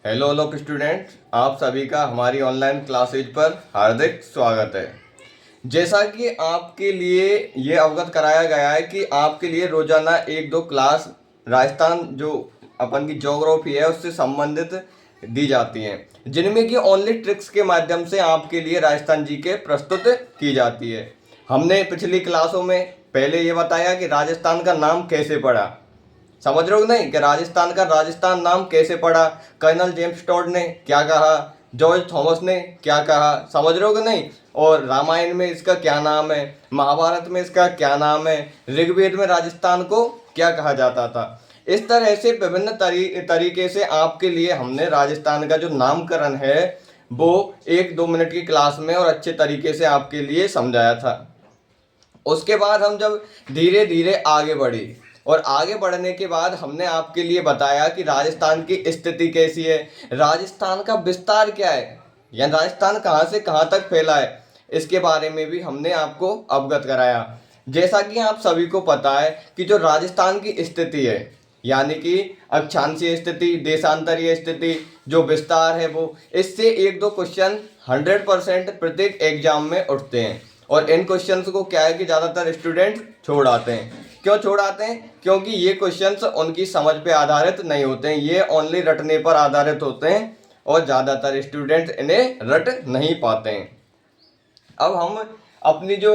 Hello लोग student, आप सभी का हमारी ऑनलाइन क्लासेज पर हार्दिक स्वागत है। जैसा कि आपके लिए ये अवगत कराया गया है कि आपके लिए रोजाना एक दो क्लास राजस्थान जो अपन की ज्योग्राफी है उससे संबंधित दी जाती हैं, जिनमें कि ओनली ट्रिक्स के माध्यम से आपके लिए राजस्थान जी के प्रस्तुत की जाती है। हमने पिछली क्लासों में पहले ये बताया कि राजस्थान का नाम कैसे पड़ा, समझ रहे हो कि नहीं, कि राजस्थान का राजस्थान नाम कैसे पड़ा, कर्नल जेम्स टॉड ने क्या कहा, जॉर्ज थॉमस ने क्या कहा, समझ रहे हो कि नहीं। और रामायण में इसका क्या नाम है, महाभारत में इसका क्या नाम है, ऋग्वेद में राजस्थान को क्या कहा जाता था। इस तरह से विभिन्न तरीके से आपके लिए हमने राजस्थान का जो नामकरण है वो 1-2 मिनट की क्लास में और अच्छे तरीके से आपके लिए समझाया था। उसके बाद हम जब धीरे धीरे आगे बढ़े और आगे बढ़ने के बाद हमने आपके लिए बताया कि राजस्थान की स्थिति कैसी है, राजस्थान का विस्तार क्या है, या राजस्थान कहाँ से कहाँ तक फैला है, इसके बारे में भी हमने आपको अवगत कराया। जैसा कि आप सभी को पता है कि जो राजस्थान की स्थिति है, यानी कि अक्षांशीय स्थिति, देशांतरीय स्थिति, जो विस्तार है, वो इससे 1-2 क्वेश्चन 100% प्रत्येक एग्जाम में उठते हैं। और इन क्वेश्चंस को क्या है कि ज़्यादातर स्टूडेंट छोड़ आते हैं। क्यों छोड़ आते हैं? क्योंकि ये क्वेश्चंस उनकी समझ पे आधारित नहीं होते हैं, ये ओनली रटने पर आधारित होते हैं और ज़्यादातर स्टूडेंट इन्हें रट नहीं पाते हैं। अब हम अपनी जो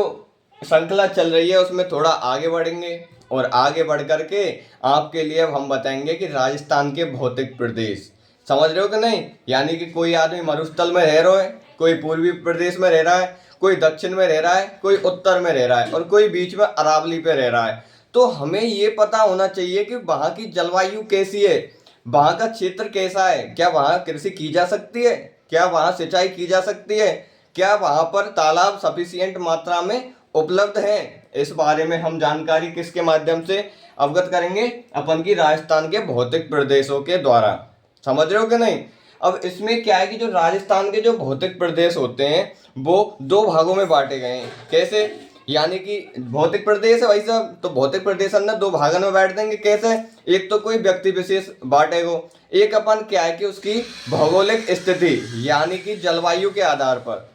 श्रृंखला चल रही है उसमें थोड़ा आगे बढ़ेंगे और आगे बढ़ करके आपके लिए अब हम बताएंगे कि राजस्थान के भौतिक प्रदेश, समझ रहे हो कि नहीं। यानी कि कोई आदमी मरुस्थल में रह रहा है, कोई पूर्वी प्रदेश में रह रहा है, कोई दक्षिण में रह रहा है, कोई उत्तर में रह रहा है और कोई बीच में अरावली पे रह रहा है। तो हमें ये पता होना चाहिए कि वहाँ की जलवायु कैसी है, वहाँ का क्षेत्र कैसा है, क्या वहाँ कृषि की जा सकती है, क्या वहाँ सिंचाई की जा सकती है, क्या वहाँ पर तालाब सफिशिएंट मात्रा में उपलब्ध हैं। इस बारे में हम जानकारी किसके माध्यम से अवगत करेंगे, अपन की राजस्थान के भौतिक प्रदेशों के द्वारा, समझ रहे हो कि नहीं। अब इसमें क्या है कि जो राजस्थान के जो भौतिक प्रदेश होते हैं वो 2 भागों में बांटे गए हैं। कैसे? यानी कि भौतिक प्रदेश है भाई साहब, तो भौतिक प्रदेश अंदर 2 भागन में बांट देंगे। कैसे? एक तो कोई व्यक्ति विशेष बांटेगो, एक अपन क्या है कि उसकी भौगोलिक स्थिति यानी कि जलवायु के आधार पर।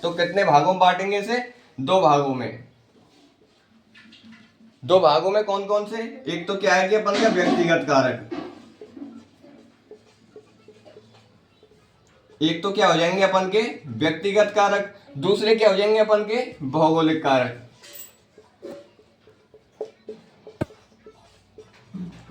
तो कितने भागों में बांटेंगे इसे? 2 भागों में। 2 भागों में कौन कौन से? एक तो क्या है कि अपन का व्यक्तिगत कारक, एक तो क्या हो जाएंगे अपन के व्यक्तिगत कारक, दूसरे क्या हो जाएंगे अपन के भौगोलिक कारक।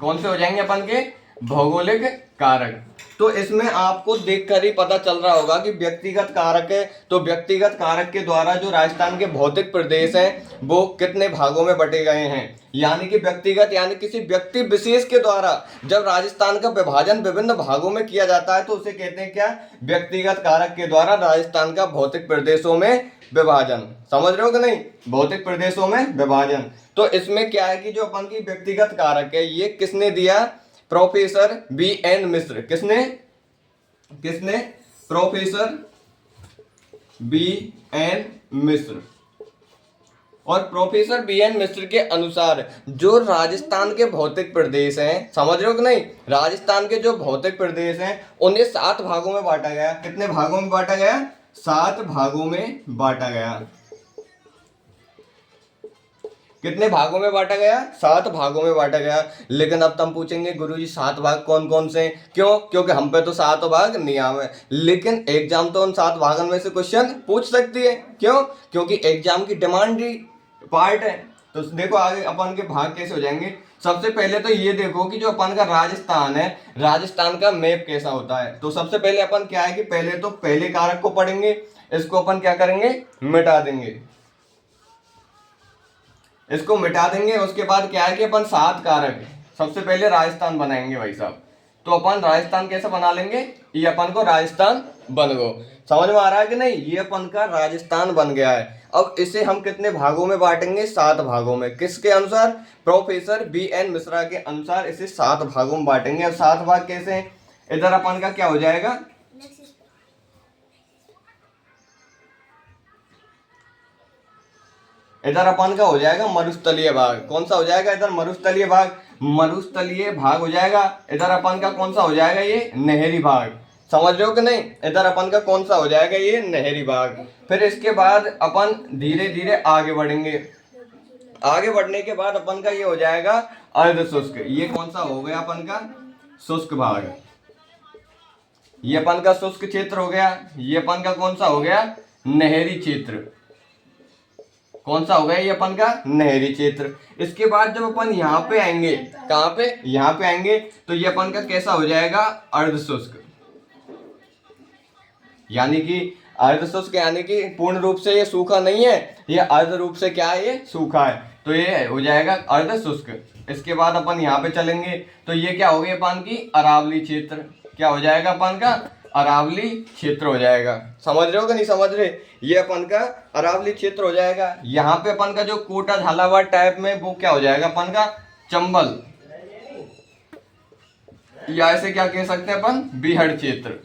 कौन से हो जाएंगे अपन के? भौगोलिक कारक। तो इसमें आपको देखकर ही पता चल रहा होगा कि व्यक्तिगत कारक है, तो व्यक्तिगत कारक के द्वारा जो राजस्थान के भौतिक प्रदेश हैं वो कितने भागों में बटे गए हैं। यानी कि व्यक्तिगत यानी किसी व्यक्ति विशेष के द्वारा जब राजस्थान का विभाजन विभिन्न भागों में किया जाता है तो उसे कहते हैं क्या? व्यक्तिगत कारक के द्वारा राजस्थान का भौतिक प्रदेशों में विभाजन। समझ रहे हो कि नहीं? भौतिक प्रदेशों में विभाजन। तो इसमें क्या है कि जो अपन की व्यक्तिगत कारक है ये किसने दिया? Professor B.N. मिश्र। किसने? किसने? Professor B.N. मिश्र। और प्रोफेसर B.N. मिश्र के अनुसार जो राजस्थान के भौतिक प्रदेश हैं, समझ रहे हो कि नहीं, राजस्थान के जो भौतिक प्रदेश हैं उन्हें 7 भागों में बांटा गया। कितने भागों में बांटा गया? 7 भागों में बांटा गया। कितने भागों में बांटा गया? 7 भागों में बांटा गया। लेकिन अब तुम पूछेंगे गुरुजी 7 भाग कौन कौन से? क्यों? क्योंकि हम पे तो 7 भाग नियम है, लेकिन एग्जाम तो उन 7 भागों में से क्वेश्चन पूछ सकती है। क्यों? क्योंकि एग्जाम की डिमांड ही पार्ट है। तो देखो आगे अपन के भाग कैसे हो जाएंगे। सबसे पहले तो ये देखो कि जो अपन का राजस्थान है, राजस्थान का मैप कैसा होता है। तो सबसे पहले अपन क्या है कि पहले तो पहले कारक को पढ़ेंगे, इसको अपन क्या करेंगे? मिटा देंगे, इसको मिटा देंगे। उसके बाद क्या है कि अपन 7 कारक सबसे पहले राजस्थान बनाएंगे भाई साहब। तो अपन राजस्थान कैसे बना लेंगे? ये अपन को राजस्थान बन गो। समझ में आ रहा है कि नहीं? ये अपन का राजस्थान बन गया है। अब इसे हम कितने भागों में बांटेंगे? 7 भागों में। किसके अनुसार? Professor B.N. मिश्रा के अनुसार इसे 7 भागों में बांटेंगे। अब 7 भाग कैसे हैं? इधर अपन का क्या हो जाएगा? इधर अपन का हो जाएगा मरुस्थलीय भाग। कौन सा हो जाएगा इधर? मरुस्थलीय भाग। मरुस्थलीय भाग हो जाएगा। इधर अपन का कौन सा हो जाएगा? ये नहरी भाग। समझ रहे हो कि नहीं? इधर अपन का कौन सा हो जाएगा? ये नहरी भाग। फिर इसके बाद अपन धीरे धीरे आगे बढ़ेंगे। आगे बढ़ने के बाद अपन का ये हो जाएगा अर्ध शुष्क। ये कौन सा हो गया अपन का? शुष्क भाग। ये अपन का शुष्क क्षेत्र हो गया। ये अपन का कौन सा हो गया? नहरी क्षेत्र। कौन सा हो गया? ये अपन का नहरी क्षेत्र। इसके बाद जब अपन यहाँ पे आएंगे, कहाँ पे? यहाँ पे आएंगे, तो ये अपन का कैसा हो जाएगा? अर्ध शुष्क। यानी कि अर्ध शुष्क यानी कि पूर्ण रूप से ये सूखा नहीं है, ये अर्ध रूप से क्या है? ये सूखा है। तो ये हो जाएगा अर्ध शुष्क। इसके बाद अपन यहाँ पे चलेंगे, तो ये क्या हो गया अपन की? अरावली क्षेत्र। क्या हो जाएगा अपन का? अरावली क्षेत्र हो जाएगा। समझ रहे हो कि नहीं समझ रहे? ये अपन का अरावली क्षेत्र हो जाएगा। यहाँ पे अपन का जो कोटा झालावाड़ टाइप में, वो क्या हो जाएगा अपन का? चंबल, या ऐसे क्या कह सकते हैं अपन? बीहड़ क्षेत्र।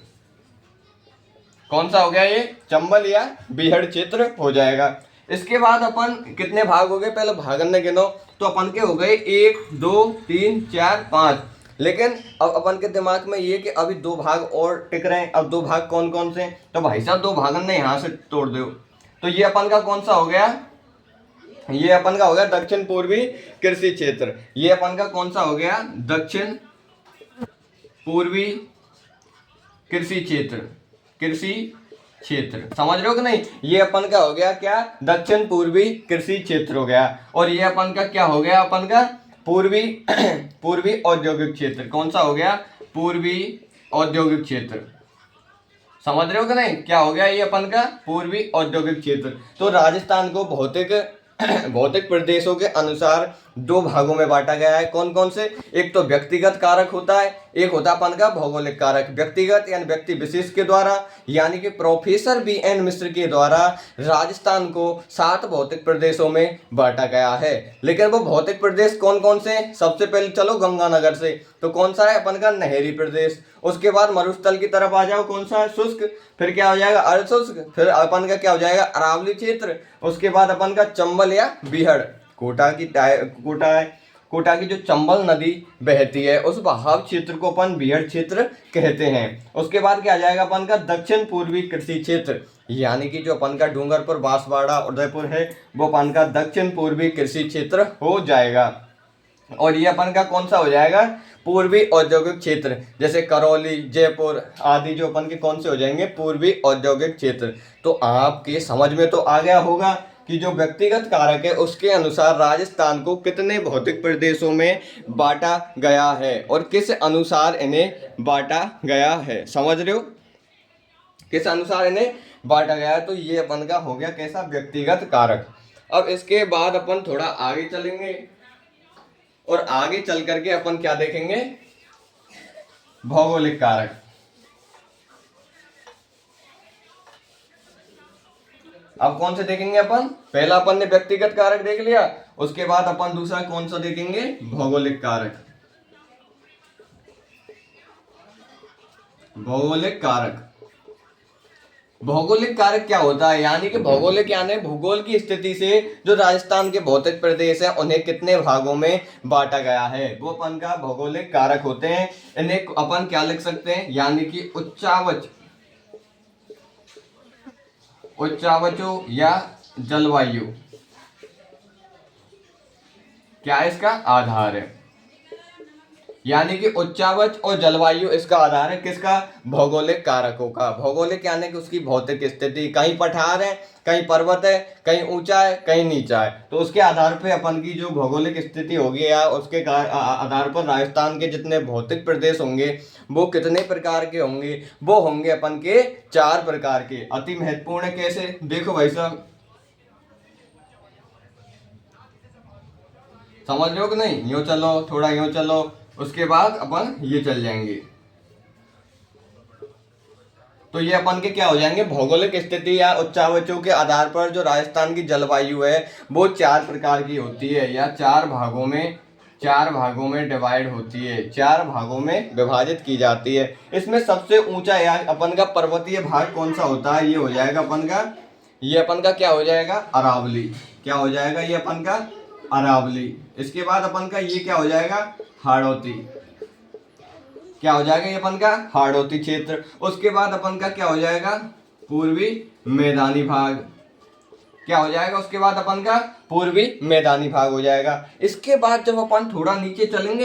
कौन सा हो गया? ये चंबल या बीहड़ क्षेत्र हो जाएगा। इसके बाद अपन कितने भाग हो गए? पहले भागन ने गिनो, तो अपन के हो गए 1 2 3 4 5। लेकिन अब अपन के दिमाग में ये कि अभी 2 भाग और टिक रहे हैं। अब 2 भाग कौन कौन से? तो भाई साहब 2 भागन ने यहाँ से तोड़ दो। तो ये अपन का कौन सा हो गया? ये अपन का हो गया दक्षिण पूर्वी कृषि क्षेत्र। ये अपन का कौन सा हो गया? दक्षिण पूर्वी कृषि क्षेत्र। कृषि क्षेत्र। समझ रहे हो कि नहीं? ये अपन का हो गया क्या? दक्षिण पूर्वी कृषि क्षेत्र हो गया। और ये अपन का क्या हो गया? अपन का पूर्वी पूर्वी औद्योगिक क्षेत्र। कौन सा हो गया? पूर्वी औद्योगिक क्षेत्र। समझ रहे हो कि नहीं? क्या हो गया? ये अपन का पूर्वी औद्योगिक क्षेत्र। तो राजस्थान को भौतिक भौतिक प्रदेशों के अनुसार 2 भागों में बांटा गया है। कौन कौन से? एक तो व्यक्तिगत कारक होता है, एक होता है अपन का भौगोलिक कारक। व्यक्तिगत यानी व्यक्ति विशेष के द्वारा, यानी कि प्रोफेसर BN मिश्र के द्वारा राजस्थान को 7 भौतिक प्रदेशों में बांटा गया है। लेकिन वो भौतिक प्रदेश कौन कौन से? सबसे पहले चलो गंगानगर से, तो कौन सा है अपन का? नहरी प्रदेश। उसके बाद मरुस्थल की तरफ आ जाओ, कौन सा है? शुष्क। फिर क्या हो जाएगा? अर्ध शुष्क। फिर अपन का क्या हो जाएगा? अरावली क्षेत्र। उसके बाद अपन का चंबल या बीहड़। कोटा है, कोटा की जो चंबल नदी बहती है, उस बहाव क्षेत्र को अपन बीहड़ क्षेत्र कहते हैं। उसके बाद क्या आ जाएगा अपन का? दक्षिण पूर्वी कृषि क्षेत्र। यानी कि जो अपन का डूंगरपुर, बांसवाड़ा, उदयपुर है, वो अपन का दक्षिण पूर्वी कृषि क्षेत्र हो जाएगा। और ये अपन का कौन सा हो जाएगा? पूर्वी औद्योगिक क्षेत्र। जैसे करौली, जयपुर आदि जो अपन के कौन से हो जाएंगे? पूर्वी औद्योगिक क्षेत्र। तो आपके समझ में तो आ गया होगा कि जो व्यक्तिगत कारक है उसके अनुसार राजस्थान को कितने भौतिक प्रदेशों में बांटा गया है और किस अनुसार इन्हें बांटा गया है। समझ रहे हो? किस अनुसार इन्हें बांटा गया है। तो ये अपन का हो गया कैसा? व्यक्तिगत कारक। अब इसके बाद अपन थोड़ा आगे चलेंगे, और आगे चल करके अपन क्या देखेंगे? भौगोलिक कारक। अब कौन से देखेंगे अपन? पहला अपन ने व्यक्तिगत कारक देख लिया, उसके बाद अपन दूसरा कौन सा देखेंगे? भौगोलिक कारक। भौगोलिक कारक। भौगोलिक कारक क्या होता है? यानी कि भौगोलिक यानी भूगोल की स्थिति से जो राजस्थान के भौतिक प्रदेश हैं उन्हें कितने भागों में बांटा गया है, वो अपन का भौगोलिक कारक होते हैं। इन्हें अपन क्या लिख सकते हैं? यानी कि उच्चावचो या जलवायु क्या इसका आधार है। यानी कि उच्चावच और जलवायु इसका आधार है। किसका? भौगोलिक कारकों का। भौगोलिक यानी कि उसकी भौतिक स्थिति, कहीं पठार है, कहीं पर्वत है, कहीं ऊंचा है, कहीं नीचा है, तो उसके आधार पे अपन की जो भौगोलिक स्थिति होगी या उसके आधार पर राजस्थान के जितने भौतिक प्रदेश होंगे वो कितने प्रकार के होंगे? वो होंगे अपन के 4 प्रकार के। अति महत्वपूर्ण। कैसे? देखो भाई साहब, समझ रहे हो कि नहीं? यूं चलो, थोड़ा यूं चलो, उसके बाद अपन ये चल जाएंगे। तो ये अपन के क्या हो जाएंगे? भौगोलिक स्थिति या उच्चावचों के आधार पर जो राजस्थान की जलवायु है वो 4 प्रकार की होती है, या 4 भागों में डिवाइड होती है, 4 भागों में विभाजित की जाती है। इसमें सबसे ऊंचा या अपन का पर्वतीय भाग कौन सा होता है? ये हो जाएगा अपन का, ये अपन का क्या हो जाएगा? अरावली। क्या हो जाएगा ये अपन का अरावली। इसके बाद अपन का ये क्या हो जाएगा हाड़ौती, क्या हो जाएगा ये अपन का हाड़ौती क्षेत्र। उसके बाद अपन का क्या हो जाएगा पूर्वी मैदानी भाग, क्या हो जाएगा उसके बाद अपन का पूर्वी मैदानी भाग हो जाएगा। इसके बाद जब अपन थोड़ा नीचे चलेंगे